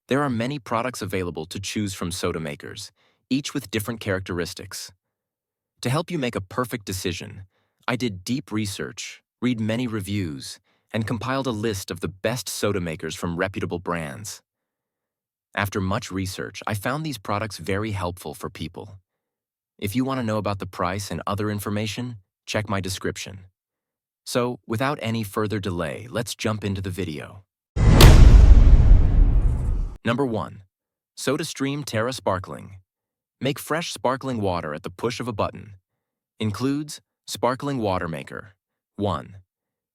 There are many products available to choose from soda makers, each with different characteristics. To help you make a perfect decision, I did deep research, read many reviews, and compiled a list of the best soda makers from reputable brands. After much research, I found these products very helpful for people. If you want to know about the price and other information, check my description. So, without any further delay, let's jump into the video. Number 1. SodaStream Terra Sparkling. Make fresh sparkling water at the push of a button. Includes Sparkling Water Maker. 1.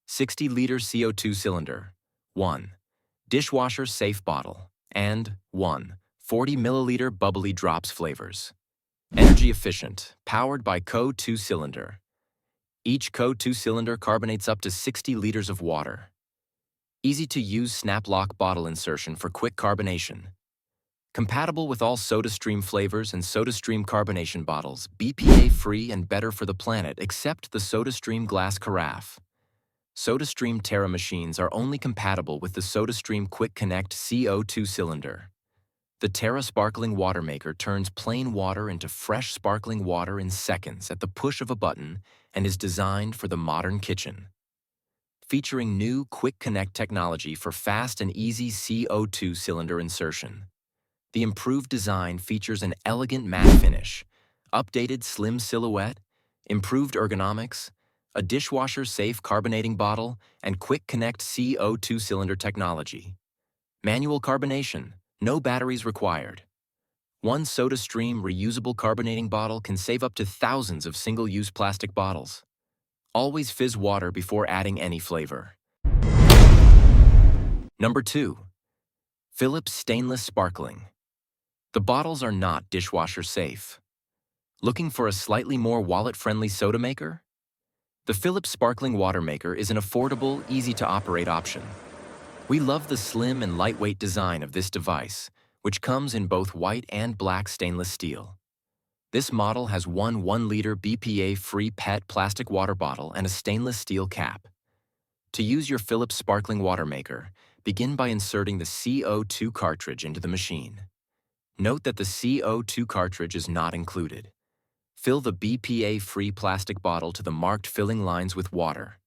60-liter CO2 cylinder. 1. Dishwasher safe bottle. And 1. 40-milliliter bubbly drops flavors. Energy efficient, powered by CO 2-cylinder. Each CO 2-cylinder carbonates up to 60 liters of water. Easy-to-use snap-lock bottle insertion for quick carbonation. Compatible with all SodaStream flavors and SodaStream carbonation bottles, BPA-free and better for the planet except the SodaStream glass carafe. SodaStream Terra machines are only compatible with the SodaStream Quick Connect CO2 cylinder. The Terra Sparkling Water Maker turns plain water into fresh sparkling water in seconds at the push of a button and is designed for the modern kitchen. Featuring new Quick Connect technology for fast and easy CO2 cylinder insertion. The improved design features an elegant matte finish, updated slim silhouette, improved ergonomics, a dishwasher-safe carbonating bottle, and Quick Connect CO2 cylinder technology. Manual carbonation, no batteries required. One SodaStream reusable carbonating bottle can save up to thousands of single-use plastic bottles. Always fizz water before adding any flavor. Number 2. Philips Stainless Sparkling. The bottles are not dishwasher safe. Looking for a slightly more wallet-friendly soda maker? The Philips Sparkling Water Maker is an affordable, easy-to-operate option. We love the slim and lightweight design of this device, which comes in both white and black stainless steel. This model has one 1-liter BPA-free PET plastic water bottle and a stainless steel cap. To use your Philips Sparkling Water Maker, begin by inserting the CO2 cartridge into the machine. Note that the CO2 cartridge is not included. Fill the BPA-free plastic bottle to the marked filling lines with water.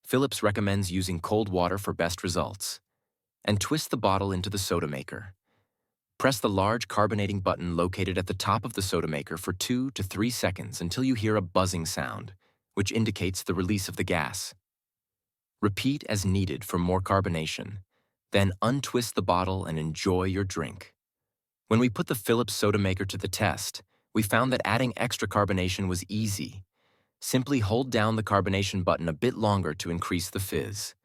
Philips recommends using cold water for best results. And twist the bottle into the soda maker. Press the large carbonating button located at the top of the soda maker for 2 to 3 seconds until you hear a buzzing sound, which indicates the release of the gas. Repeat as needed for more carbonation. Then untwist the bottle and enjoy your drink. When we put the Philips soda maker to the test, we found that adding extra carbonation was easy. Simply hold down the carbonation button a bit longer to increase the fizz.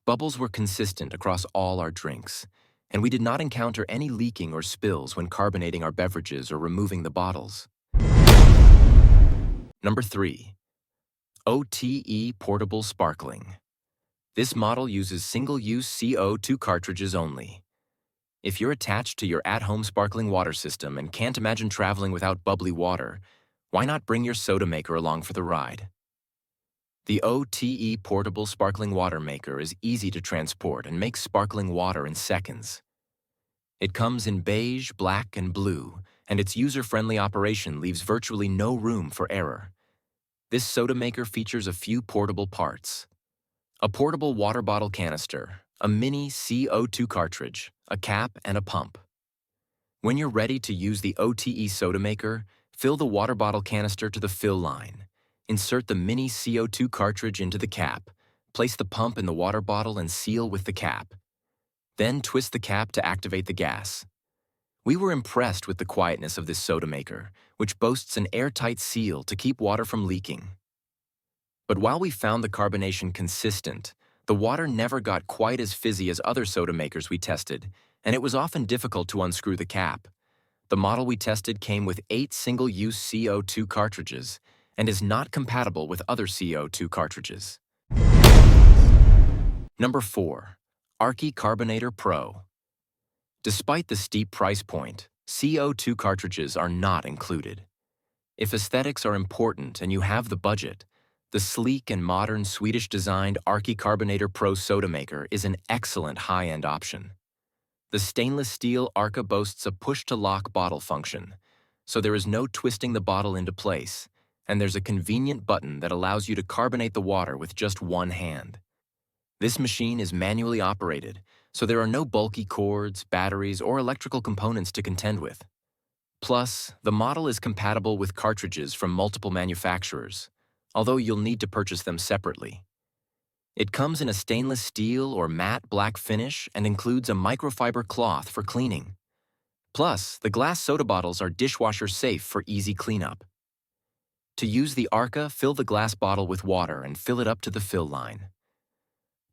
Bubbles were consistent across all our drinks, and we did not encounter any leaking or spills when carbonating our beverages or removing the bottles. Number 3. OTE Portable Sparkling. This model uses single-use CO2 cartridges only. If you're attached to your at-home sparkling water system and can't imagine traveling without bubbly water, why not bring your soda maker along for the ride? The OTE Portable Sparkling Water Maker is easy to transport and makes sparkling water in seconds. It comes in beige, black, and blue, and its user-friendly operation leaves virtually no room for error. This soda maker features a few portable parts: a portable water bottle canister, a mini CO2 cartridge, a cap, and a pump. When you're ready to use the OTE soda maker, fill the water bottle canister to the fill line. Insert the mini CO2 cartridge into the cap, place the pump in the water bottle and seal with the cap. Then twist the cap to activate the gas. We were impressed with the quietness of this soda maker, which boasts an airtight seal to keep water from leaking. But while we found the carbonation consistent, the water never got quite as fizzy as other soda makers we tested, and it was often difficult to unscrew the cap. The model we tested came with 8 single-use CO2 cartridges and is not compatible with other CO2 cartridges. Number 4. Arky Carbonator Pro. Despite the steep price point, CO2 cartridges are not included. If aesthetics are important and you have the budget, the sleek and modern Swedish-designed Arky Carbonator Pro soda maker is an excellent high-end option. The stainless steel Arca boasts a push-to-lock bottle function, so there is no twisting the bottle into place, and there's a convenient button that allows you to carbonate the water with just one hand. This machine is manually operated, so there are no bulky cords, batteries, or electrical components to contend with. Plus, the model is compatible with cartridges from multiple manufacturers, although you'll need to purchase them separately. It comes in a stainless steel or matte black finish and includes a microfiber cloth for cleaning. Plus, the glass soda bottles are dishwasher safe for easy cleanup. To use the Arca, fill the glass bottle with water and fill it up to the fill line.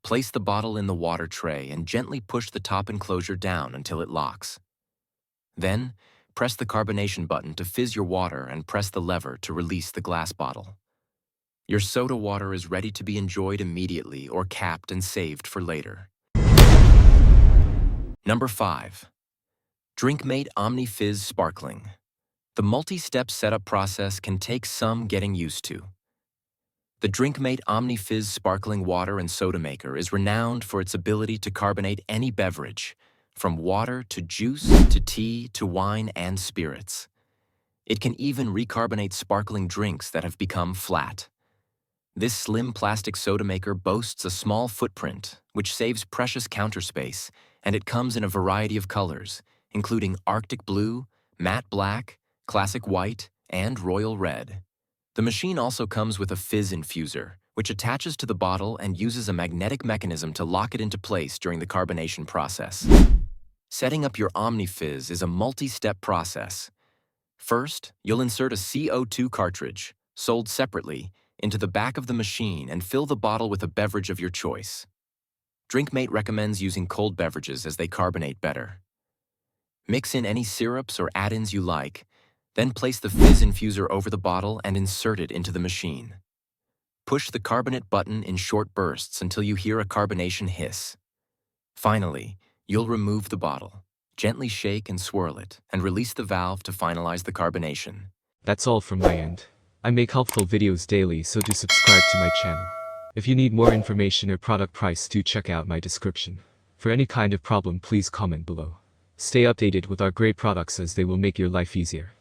Place the bottle in the water tray and gently push the top enclosure down until it locks. Then, press the carbonation button to fizz your water and press the lever to release the glass bottle. Your soda water is ready to be enjoyed immediately or capped and saved for later. Number 5. DrinkMate OmniFizz Sparkling. The multi-step setup process can take some getting used to. The DrinkMate OmniFizz Sparkling Water and Soda Maker is renowned for its ability to carbonate any beverage, from water to juice to tea to wine and spirits. It can even recarbonate sparkling drinks that have become flat. This slim plastic soda maker boasts a small footprint, which saves precious counter space, and it comes in a variety of colors, including Arctic Blue, Matte Black, Classic White, and Royal Red. The machine also comes with a fizz infuser, which attaches to the bottle and uses a magnetic mechanism to lock it into place during the carbonation process. Setting up your OmniFizz is a multi-step process. First, you'll insert a CO2 cartridge, sold separately, into the back of the machine and fill the bottle with a beverage of your choice. DrinkMate recommends using cold beverages as they carbonate better. Mix in any syrups or add-ins you like, then place the fizz infuser over the bottle and insert it into the machine. Push the carbonate button in short bursts until you hear a carbonation hiss. Finally, you'll remove the bottle, gently shake and swirl it, and release the valve to finalize the carbonation. That's all from my end. I make helpful videos daily, so do subscribe to my channel. If you need more information or product price, do check out my description. For any kind of problem, please comment below. Stay updated with our great products as they will make your life easier.